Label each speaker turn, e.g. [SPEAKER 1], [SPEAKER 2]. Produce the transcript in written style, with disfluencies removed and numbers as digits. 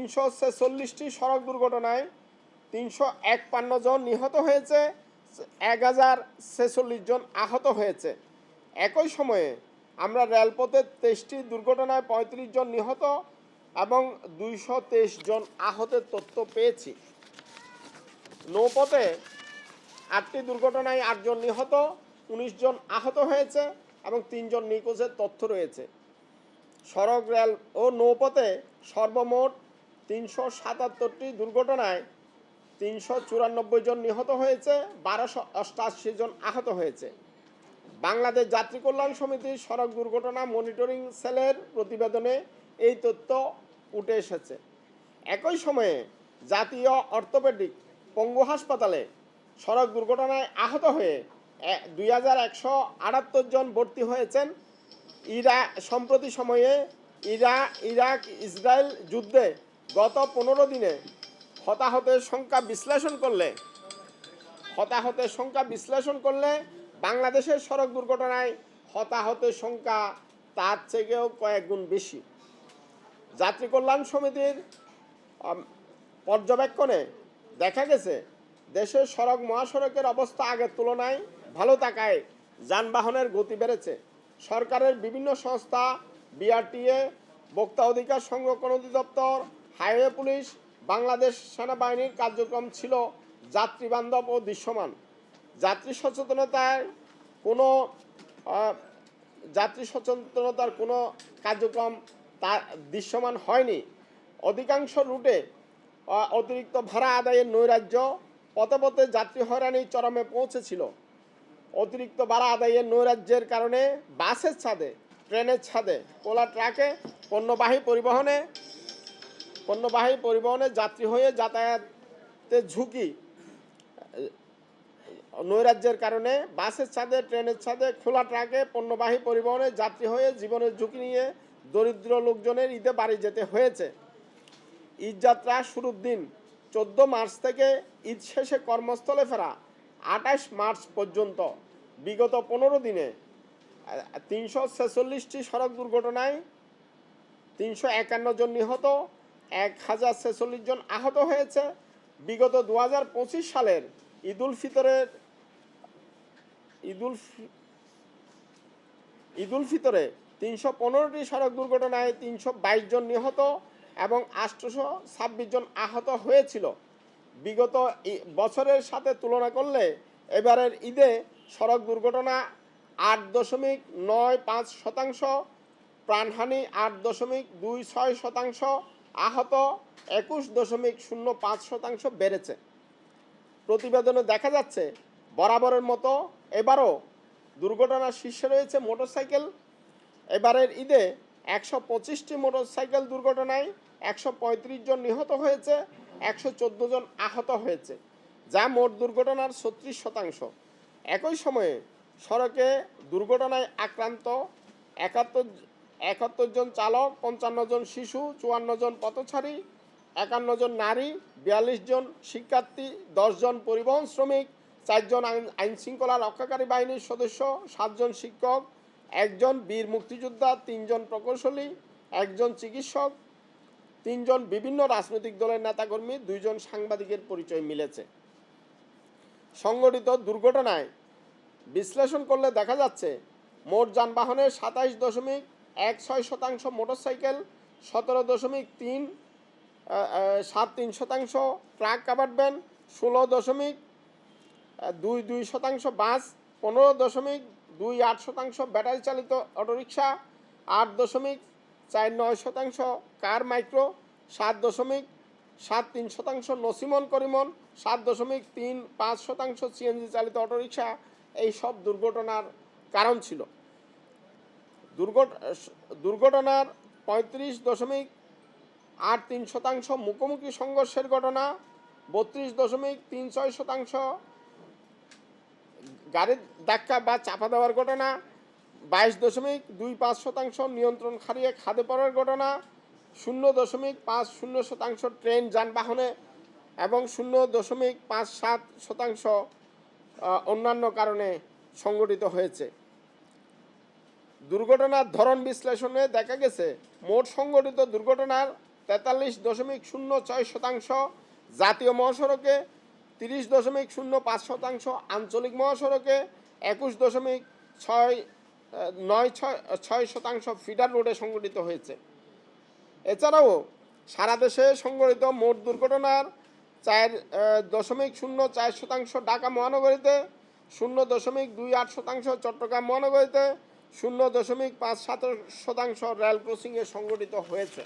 [SPEAKER 1] 346টি সড়ক দুর্ঘটনায় 351 জন নিহত হয়েছে, 1046 জন আহত হয়েছে। একই সময়ে আমরা রেলপথে 23টি দুর্ঘটনায় 35 জন নিহত এবং 223 জন আহতের তথ্য পেয়েছি। নৌপথে 8টি দুর্ঘটনায় 8 জন নিহত, 19 জন আহত হয়েছে এবং 3 জন নিখোঁজের তথ্য রয়েছে। সড়ক, রেল ও নৌপথে সর্বমোট 377টি দুর্ঘটনায় 394 জন নিহত হয়েছে, 1288 জন আহত হয়েছে। বাংলাদেশ যাত্রী কল্যাণ সমিতির সড়ক দুর্ঘটনা মনিটরিং সেলের প্রতিবেদনে এই তথ্য উঠে এসেছে। একই সময়ে জাতীয় অর্থোপেডিক পঙ্গু হাসপাতালে সড়ক দুর্ঘটনায় আহত হয়ে 2178 জন ভর্তি হয়েছেন। সম্প্রতি সময়ে ইরাক ইসরায়েল যুদ্ধে গত 15 দিনে হতাহতের সংখ্যা বিশ্লেষণ করলে বাংলাদেশের সড়ক দুর্ঘটনায় হতাহতের সংখ্যা তার থেকেও কয়েক গুণ বেশি। যাত্রী কল্যাণ সমিতির পর্যবেক্ষণে দেখা গেছে, দেশের সড়ক মহাসড়কের অবস্থা আগের তুলনায় ভালো থাকায় যানবাহনের গতি বেড়েছে। সরকারের বিভিন্ন সংস্থা, বিআরটিএ, ভোক্তা অধিকার সংরক্ষণ অধিদপ্তর, হাইওয়ে পুলিশ, বাংলাদেশ সেনাবাহিনীর কার্যক্রম ছিল যাত্রীবান্ধব ও দৃশ্যমান। যাত্রী সচেতনতার কোনো কার্যক্রম তা দৃশ্যমান হয়নি। অধিকাংশ রুটে অতিরিক্ত ভাড়া আদায়ের নৈরাজ্য, পথে পথে যাত্রী হয়রানি চরমে পৌঁছেছিল। অতিরিক্ত ভাড়া আদায়ের নৈরাজ্যের কারণে বাসের ছাদে, ট্রেনের ছাদে, কোলা ট্রাকে পণ্যবাহী পরিবহনে যাত্রী হয়ে যাতায়াতের ঝুঁকি। নৈরাজ্যের কারণে বাসের ছাদে, ট্রেনের ছাদে, খোলা ট্রাকে পণ্যবাহী পরিবহনে যাত্রী হয়ে জীবনের ঝুঁকি নিয়ে দরিদ্র লোকজনের ঈদে বাড়ি যেতে হয়েছে। ঈদযাত্রা শুরুর দিন 14 মার্চ থেকে ঈদ শেষে কর্মস্থলে ফেরা 28 মার্চ পর্যন্ত বিগত 15 দিনে 346টি সড়ক দুর্ঘটনায় 351 জন নিহত, 1046 জন আহত হয়েছে। বিগত 2025 সালের ঈদুল ফিতরে 315টি সড়ক দুর্ঘটনায় 322 জন নিহত এবং 826 জন আহত হয়েছিল। বিগত বছরের সাথে তুলনা করলে এবারের ঈদে সড়ক দুর্ঘটনা 8.95%, প্রাণহানি 8.26%, আহত 21.05% বেড়েছে। প্রতিবেদনে দেখা যাচ্ছে, বরাবরের মতো এবারও দুর্ঘটনার শীর্ষে রয়েছে মোটরসাইকেল। এবারের ঈদে 125টি মোটরসাইকেল দুর্ঘটনায় 135 জন নিহত হয়েছে, 114 জন আহত হয়েছে, যা মোট দুর্ঘটনার 36%। একই সময়ে সড়কে দুর্ঘটনায় আক্রান্ত 71 জন চালক, 55 জন শিশু, 54 জন পথচারী, 51 জন নারী, 42 জন শিক্ষার্থী, 10 জন পরিবহন শ্রমিক, 4 জন আইনশৃঙ্খলা রক্ষাকারী বাহিনীর সদস্য, 7 জন শিক্ষক, 1 জন বীর মুক্তিযোদ্ধা, 3 জন প্রকৌশলী, 1 জন চিকিৎসক, 3 জন বিভিন্ন রাজনৈতিক দলের নেতাকর্মী, 2 জন সাংবাদিকের পরিচয় মিলেছে। সংঘটিত দুর্ঘটনায় বিশ্লেষণ করলে দেখা যাচ্ছে, মোট যানবাহনের 27.16% motorcycle, 17.73% truck covered van, 16.22% bus, 15.28% battery চালিত অটোরিকশা, 8.49% কার মাইক্রো, 7.73% নসিমন করিমন, 7.35% সিএনজি চালিত অটোরিকশা এই সব দুর্ঘটনার কারণ ছিল। দুর্ঘটনার 35.83% মুখোমুখি সংঘর্ষের ঘটনা, 32.36% গাড়ির ধাক্কা বা চাপা দেওয়ার ঘটনা, 22.25% নিয়ন্ত্রণ হারিয়ে খাদে পড়ার ঘটনা, 0.50% ট্রেন যানবাহনে এবং 0.57% অন্যান্য কারণে সংঘটিত হয়েছে। দুর্ঘটনার ধরন বিশ্লেষণে দেখা গেছে, মোট সংঘটিত দুর্ঘটনার 43.06%, জাতীয় মহাসড়কে 30.05%, আঞ্চলিক মহাসড়কে 21.96% ফিডার রোডে সংঘটিত হয়েছে। এছাড়াও সারা দেশে সংঘটিত মোট দুর্ঘটনার 4.04% ঢাকা মহানগরীতে, 0.28% চট্টগ্রাম মহানগরীতে, 0.57% রেল ক্রসিংয়ে সংঘটিত হয়েছে।